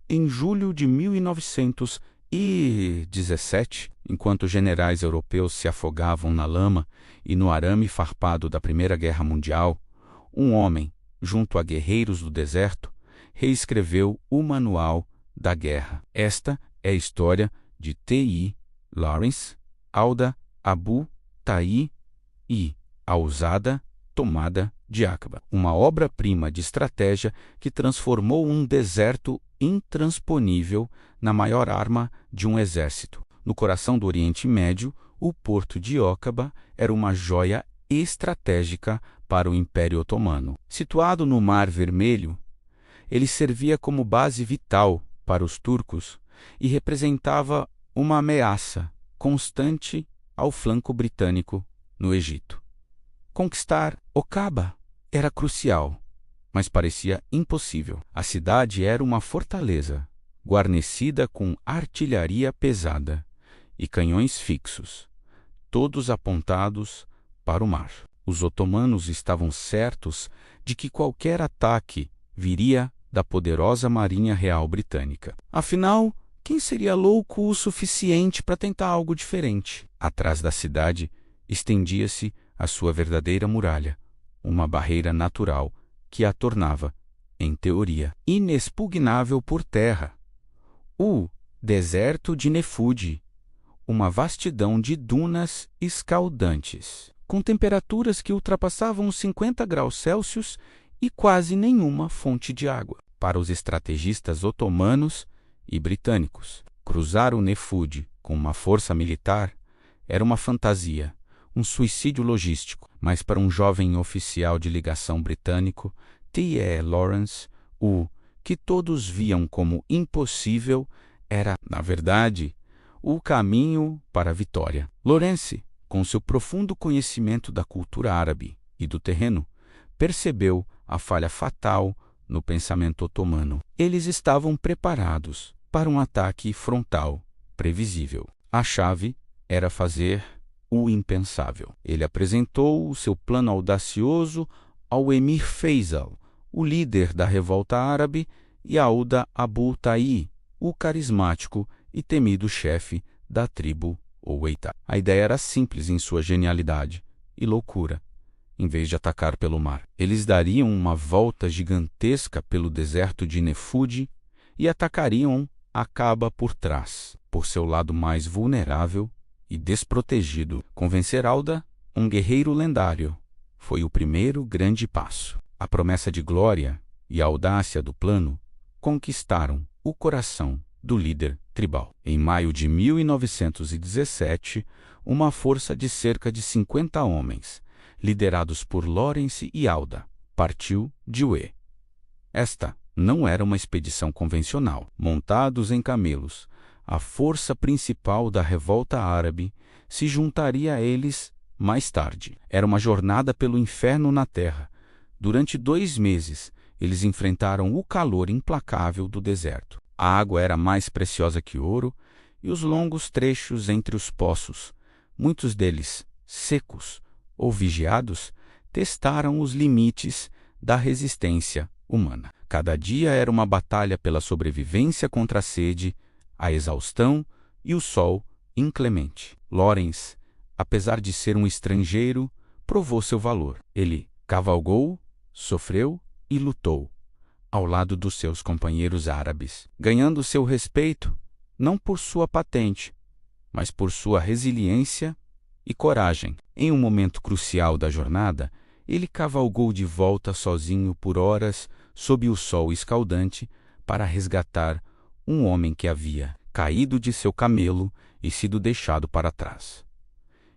em julho de 1917, enquanto generais europeus se afogavam na lama e no arame farpado da Primeira Guerra Mundial, um homem, junto a guerreiros do deserto, reescreveu o Manual da Guerra. Esta é a história de T.I. Lawrence, Auda Abu Tayi e a ousada tomada de Aqaba, uma obra-prima de estratégia que transformou um deserto intransponível na maior arma de um exército. No coração do Oriente Médio, o porto de Aqaba era uma joia estratégica para o Império Otomano. Situado no Mar Vermelho, ele servia como base vital para os turcos e representava uma ameaça constante ao flanco britânico no Egito. Conquistar Aqaba era crucial, mas parecia impossível. A cidade era uma fortaleza, guarnecida com artilharia pesada e canhões fixos, todos apontados para o mar. Os otomanos estavam certos de que qualquer ataque viria da poderosa Marinha Real Britânica. Afinal, quem seria louco o suficiente para tentar algo diferente? Atrás da cidade estendia-se a sua verdadeira muralha, uma barreira natural que a tornava, em teoria, inexpugnável por terra. O deserto de Nefud, uma vastidão de dunas escaldantes, com temperaturas que ultrapassavam os 50 graus Celsius e quase nenhuma fonte de água. Para os estrategistas otomanos e britânicos, cruzar o Nefud com uma força militar era uma fantasia, um suicídio logístico, mas para um jovem oficial de ligação britânico, T.E. Lawrence, o que todos viam como impossível era, na verdade, o caminho para a vitória. Lawrence, com seu profundo conhecimento da cultura árabe e do terreno, percebeu a falha fatal no pensamento otomano. Eles estavam preparados para um ataque frontal previsível. A chave era fazer o impensável. Ele apresentou o seu plano audacioso ao emir Faisal, o líder da revolta árabe, e Auda Abu Tayi, o carismático e temido chefe da tribo Oweita. A ideia era simples em sua genialidade e loucura. Em vez de atacar pelo mar, eles dariam uma volta gigantesca pelo deserto de Nefud e atacariam Aqaba por trás, por seu lado mais vulnerável e desprotegido. Convencer Auda, um guerreiro lendário, foi o primeiro grande passo. A promessa de glória e a audácia do plano conquistaram o coração do líder tribal. Em maio de 1917, uma força de cerca de 50 homens, liderados por Lawrence e Auda, partiu de Uê. Esta não era uma expedição convencional. Montados em camelos, a força principal da revolta árabe se juntaria a eles mais tarde. Era uma jornada pelo inferno na terra. Durante 2 meses, eles enfrentaram o calor implacável do deserto. A água era mais preciosa que ouro, e os longos trechos entre os poços, muitos deles secos ou vigiados, testaram os limites da resistência humana. Cada dia era uma batalha pela sobrevivência contra a sede, a exaustão e o sol inclemente. Lawrence, apesar de ser um estrangeiro, provou seu valor. Ele cavalgou, sofreu e lutou ao lado dos seus companheiros árabes, ganhando seu respeito não por sua patente, mas por sua resiliência e coragem. Em um momento crucial da jornada, ele cavalgou de volta sozinho por horas sob o sol escaldante para resgatar um homem que havia caído de seu camelo e sido deixado para trás.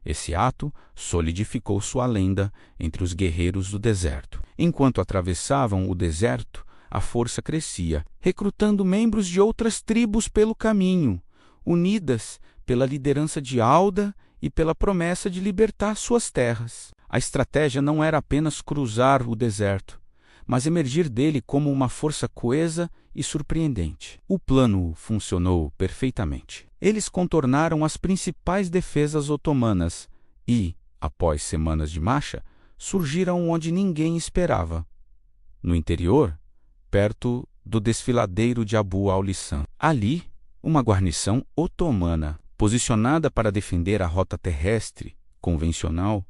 Esse ato solidificou sua lenda entre os guerreiros do deserto. Enquanto atravessavam o deserto, a força crescia, recrutando membros de outras tribos pelo caminho, unidas pela liderança de Auda e pela promessa de libertar suas terras. A estratégia não era apenas cruzar o deserto, mas emergir dele como uma força coesa e surpreendente. O plano funcionou perfeitamente. Eles contornaram as principais defesas otomanas e, após semanas de marcha, surgiram onde ninguém esperava. No interior, perto do desfiladeiro de Abu al-Lisan. Ali, uma guarnição otomana, posicionada para defender a rota terrestre convencional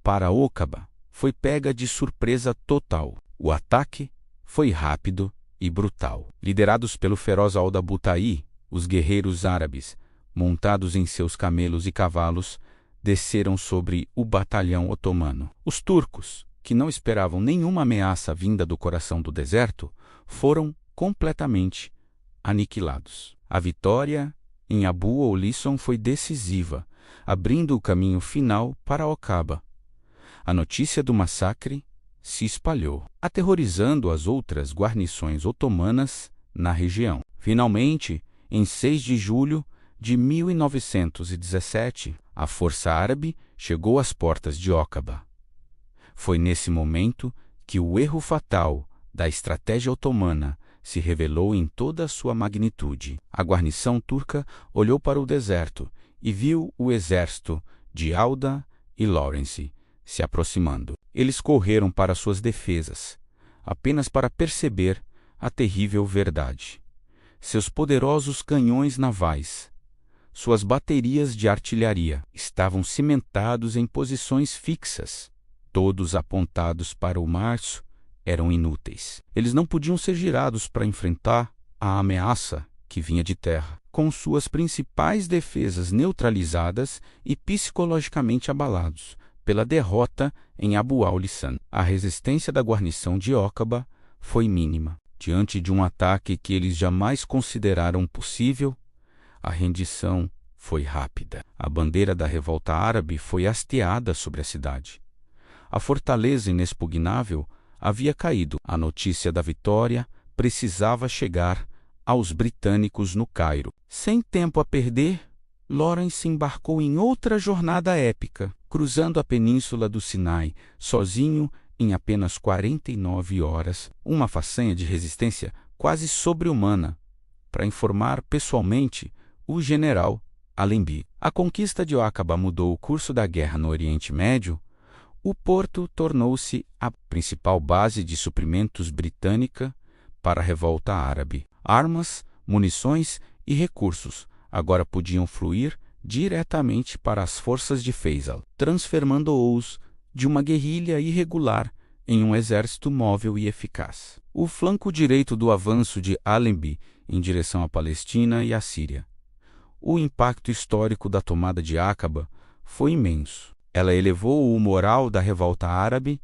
para Aqaba, foi pega de surpresa total. O ataque foi rápido e brutal. Liderados pelo feroz Abu Taí, os guerreiros árabes, montados em seus camelos e cavalos, desceram sobre o batalhão otomano. Os turcos, que não esperavam nenhuma ameaça vinda do coração do deserto, foram completamente aniquilados. A vitória em Abu al-Lisan foi decisiva, abrindo o caminho final para Aqaba. A notícia do massacre se espalhou, aterrorizando as outras guarnições otomanas na região. Finalmente, em 6 de julho de 1917, a força árabe chegou às portas de Aqaba. Foi nesse momento que o erro fatal da estratégia otomana se revelou em toda a sua magnitude. A guarnição turca olhou para o deserto e viu o exército de Auda e Lawrence se aproximando. Eles correram para suas defesas, apenas para perceber a terrível verdade. Seus poderosos canhões navais, suas baterias de artilharia, estavam cimentados em posições fixas. Todos apontados para o março, eram inúteis. Eles não podiam ser girados para enfrentar a ameaça que vinha de terra, com suas principais defesas neutralizadas e psicologicamente abalados pela derrota em Abu al-Lisan. A resistência da guarnição de Aqaba foi mínima. Diante de um ataque que eles jamais consideraram possível, a rendição foi rápida. A bandeira da revolta árabe foi hasteada sobre a cidade. A fortaleza inexpugnável havia caído. A notícia da vitória precisava chegar aos britânicos no Cairo. Sem tempo a perder, Lawrence embarcou em outra jornada épica, cruzando a península do Sinai, sozinho em apenas 49 horas, uma façanha de resistência quase sobre-humana, para informar pessoalmente o general Allenby. A conquista de Aqaba mudou o curso da guerra no Oriente Médio. O porto tornou-se a principal base de suprimentos britânica para a revolta árabe. Armas, munições e recursos agora podiam fluir diretamente para as forças de Faisal, transformando-os de uma guerrilha irregular em um exército móvel e eficaz. O flanco direito do avanço de Allenby em direção à Palestina e à Síria. O impacto histórico da tomada de Aqaba foi imenso. Ela elevou o moral da revolta árabe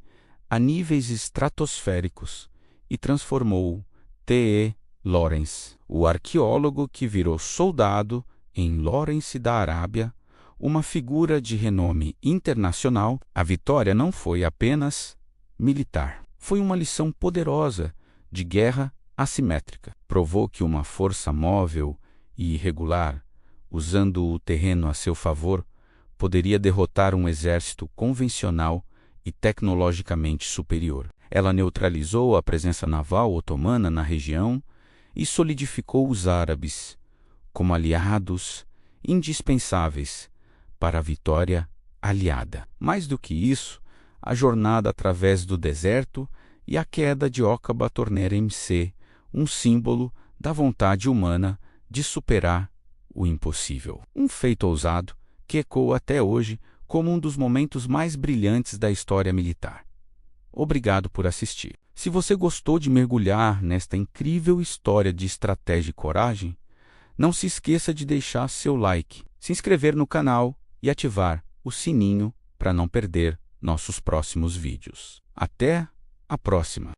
a níveis estratosféricos e transformou T.E. Lawrence, o arqueólogo que virou soldado em Lawrence da Arábia, uma figura de renome internacional. A vitória não foi apenas militar. Foi uma lição poderosa de guerra assimétrica. Provou que uma força móvel e irregular, usando o terreno a seu favor, poderia derrotar um exército convencional e tecnologicamente superior. Ela neutralizou a presença naval otomana na região e solidificou os árabes como aliados indispensáveis para a vitória aliada. Mais do que isso, a jornada através do deserto e a queda de Aqaba tornaram-se um símbolo da vontade humana de superar o impossível. Um feito ousado que ecoa até hoje como um dos momentos mais brilhantes da história militar. Obrigado por assistir. Se você gostou de mergulhar nesta incrível história de estratégia e coragem, não se esqueça de deixar seu like, se inscrever no canal e ativar o sininho para não perder nossos próximos vídeos. Até a próxima!